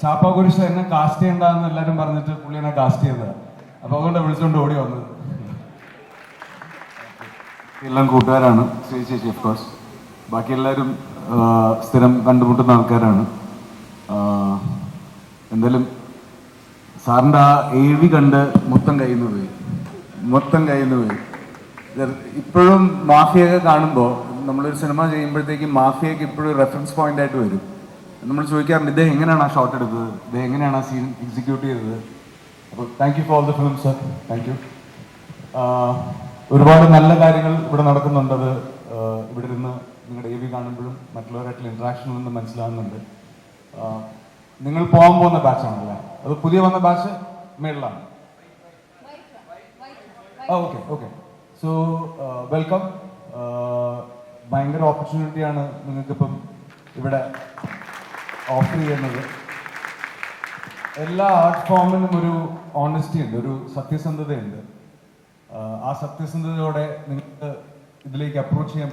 ചാപ്പാകുരിശ് എന്നെ കാസ്റ്റ് ചെയ്യണ്ടെന്ന് എല്ലാവരും പറഞ്ഞിട്ട് പുള്ളി എന്നെ കാസ്റ്റ് ചെയ്തതാണ്. അപ്പോൾ അതുകൊണ്ട് വിളിച്ചുകൊണ്ട് ഓടി വന്നത്. എല്ലാം കൂട്ടുകാരാണ്, ശ്രീ ചേച്ചി ഓഫ് കോഴ്സ്. ബാക്കി എല്ലാവരും സ്ഥിരം കണ്ടുമുട്ടുന്ന ആൾക്കാരാണ്. എന്തായാലും സാറിൻ്റെ ആ AV കണ്ട് മൊത്തം കയ്യിൽ നിന്ന് പോയി. ഇപ്പോഴും മാഫിയൊക്കെ കാണുമ്പോൾ നമ്മളൊരു സിനിമ ചെയ്യുമ്പോഴത്തേക്കും മാഫിയക്ക് ഇപ്പോഴും റെഫറൻസ് പോയിന്റ് ആയിട്ട് വരും. നമ്മൾ ചോദിക്കാറുണ്ട്, ഇദ്ദേഹം എങ്ങനെയാണ് ആ ഷോട്ട് എടുത്തത്, ഇദ്ദേഹം എങ്ങനെയാണ് ആ സീൻ എക്സിക്യൂട്ട് ചെയ്തത്. അപ്പോൾ thank you for all the film sir, thank you. ഒരുപാട് നല്ല കാര്യങ്ങൾ ഇവിടെ നടക്കുന്നുണ്ട്. ഇവിടെ ഇരുന്ന് നിങ്ങളുടെ AV കാണുമ്പോഴും മറ്റുള്ളവരായിട്ടുള്ള ഇൻട്രാക്ഷനിൽ നിന്ന് മനസ്സിലാകുന്നുണ്ട്. നിങ്ങൾ പോകാൻ പോകുന്ന ബാച്ചാണല്ലേ? അത് പുതിയ വന്ന ബാച്ച് മേളിലാണ്. ഓക്കെ. So welcome. ഭയങ്കര ഓപ്പർച്യൂണിറ്റിയാണ് നിങ്ങൾക്കിപ്പം ഇവിടെ ഓഫർ ചെയ്യുന്നത്. എല്ലാ ആർട്ട് ഫോമിനും ഒരു ഓണസ്റ്റി ഉണ്ട്, ഒരു സത്യസന്ധതയുണ്ട്. ആ സത്യസന്ധതയോടെ നിങ്ങൾക്ക് ഇതിലേക്ക് അപ്രോച്ച് ചെയ്യാൻ.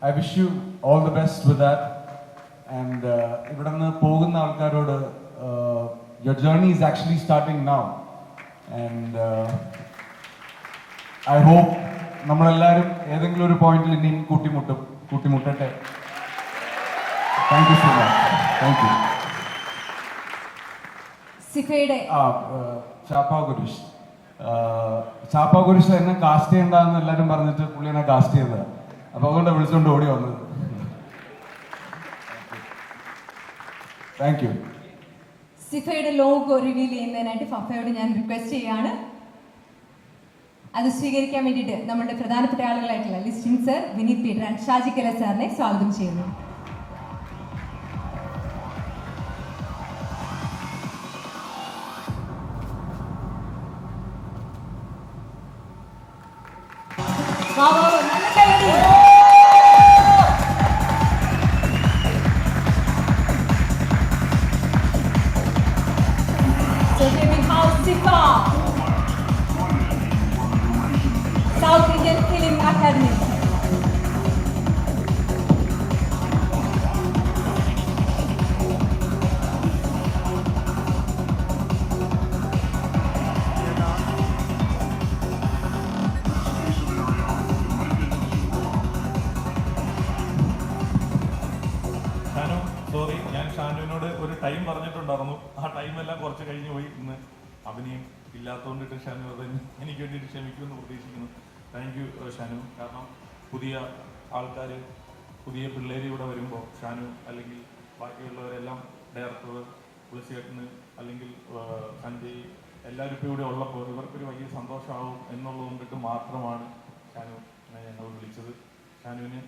I wish you all the best with that. And ഇവിടെ നിന്ന് പോകുന്ന ആൾക്കാരോട്, your journey is actually starting now. And I hope നമ്മളെല്ലാവരും ഏതെങ്കിലും ഒരു പോയിന്റിൽ ഇനിയും കൂട്ടിമുട്ടട്ടെ. Thank you so much. Thank you. Chappakurishu എന്നെ കാസ്റ്റ് ചെയ്യണ്ടെന്ന് എല്ലാവരും പറഞ്ഞിട്ട് പുള്ളി എന്നെ കാസ്റ്റ് ചെയ്തതാണ്. അപ്പോൾ അതുകൊണ്ട് വിളിച്ചുകൊണ്ട് ഓടി വന്നത്. Thank you. സിഫയുടെ ലോഗോ റിവീൽ ചെയ്യുന്നതിനായിട്ട് ഫഫയോട് ഞാൻ റിക്വസ്റ്റ് ചെയ്യാണ്. അത് സ്വീകരിക്കാൻ വേണ്ടിയിട്ട് നമ്മുടെ പ്രധാനപ്പെട്ട ആളുകളായിട്ടുള്ള Listin sir, Vineeth Peter and Shaji Kala സാറിനെ സ്വാഗതം ചെയ്യുന്നു. South Indian Film Academy. Sorry, ഞാൻ ഷാനുവിനോട് ഒരു ടൈം പറഞ്ഞിട്ടുണ്ടായിരുന്നു. ആ ടൈമെല്ലാം കുറച്ച് കഴിഞ്ഞ് പോയി. ഇന്ന് അഭിനയം ഇല്ലാത്തതുകൊണ്ടിട്ട് ഷാനു അത് എനിക്ക് വേണ്ടിയിട്ട് ക്ഷമിക്കുമെന്ന് പ്രതീക്ഷിക്കുന്നു. Thank you Shanu. കാരണം പുതിയ ആൾക്കാർ, പുതിയ പിള്ളേർ ഇവിടെ വരുമ്പോൾ ഷാനു അല്ലെങ്കിൽ ബാക്കിയുള്ളവരെല്ലാം ഡയറക്ടർ പുളിശ്ശേട്ടന് അല്ലെങ്കിൽ സഞ്ജയ് എല്ലാവരും ഇപ്പോൾ ഇവിടെ ഉള്ളപ്പോൾ ഇവർക്കൊരു വലിയ സന്തോഷമാവും എന്നുള്ളത് കൊണ്ടിട്ട് മാത്രമാണ് ഷാനു ഞങ്ങൾ വിളിച്ചത്. ഷാനുവിന്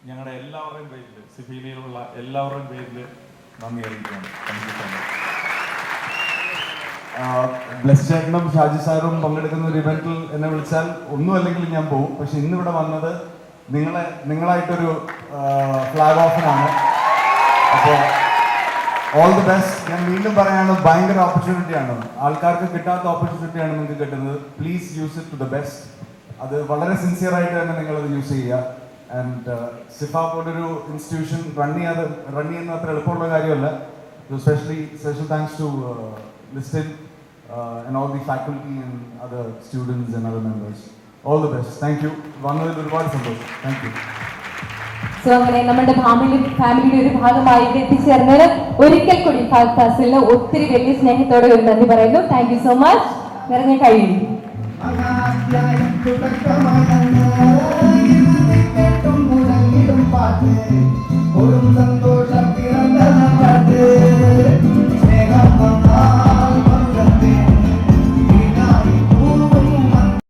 ഞങ്ങളുടെ എല്ലാവരുടെയും പേരിൽ, സിഫിയിലുള്ള എല്ലാവരുടെയും പേരിൽ നന്ദി അറിയിക്കുകയാണ്. Thank you so much. Bless ചേട്ടനും ഷാജി സാറും പങ്കെടുക്കുന്ന ഒരു ഇവന്റിൽ എന്നെ വിളിച്ചാൽ ഒന്നും അല്ലെങ്കിൽ ഞാൻ പോകും. പക്ഷെ ഇന്നിവിടെ വന്നത് നിങ്ങളായിട്ടൊരു ഫ്ലാഗ് ഓഫിനാണ്. അപ്പോൾ ഓൾ ദി ബെസ്റ്റ്. ഞാൻ വീണ്ടും പറയാണ്, ഭയങ്കര ഓപ്പർച്യൂണിറ്റിയാണ്. ആൾക്കാർക്ക് കിട്ടാത്ത ഓപ്പർച്യൂണിറ്റിയാണ് നിങ്ങൾക്ക് കിട്ടുന്നത്. Please use it to the best. അത് വളരെ സിൻസിയറായിട്ട് തന്നെ നിങ്ങളത് യൂസ് ചെയ്യുക. ആൻഡ് സിഫ പോലൊരു ഇൻസ്റ്റിറ്റ്യൂഷൻ റൺ ചെയ്യുന്നത് അത്ര എളുപ്പമുള്ള കാര്യമല്ല. Special thanks to Listed and all the faculty and other students and other members. All the best. Thank you. വന്നതിൽ ഒരുപാട് സന്തോഷം. Thank you. സോ അങ്ങനെ നമ്മുടെ ഫാമിലിയുടെ ഒരു ഭാഗമായി എത്തിച്ചേർന്നത് ഒരിക്കൽ കൂടി ഫഹദ് ഫാസിലിന് ഒത്തിരി വലിയ സ്നേഹത്തോടെ ഒരു നന്ദി പറയുന്നു. Thank you so much. നിറഞ്ഞ കഴിയും.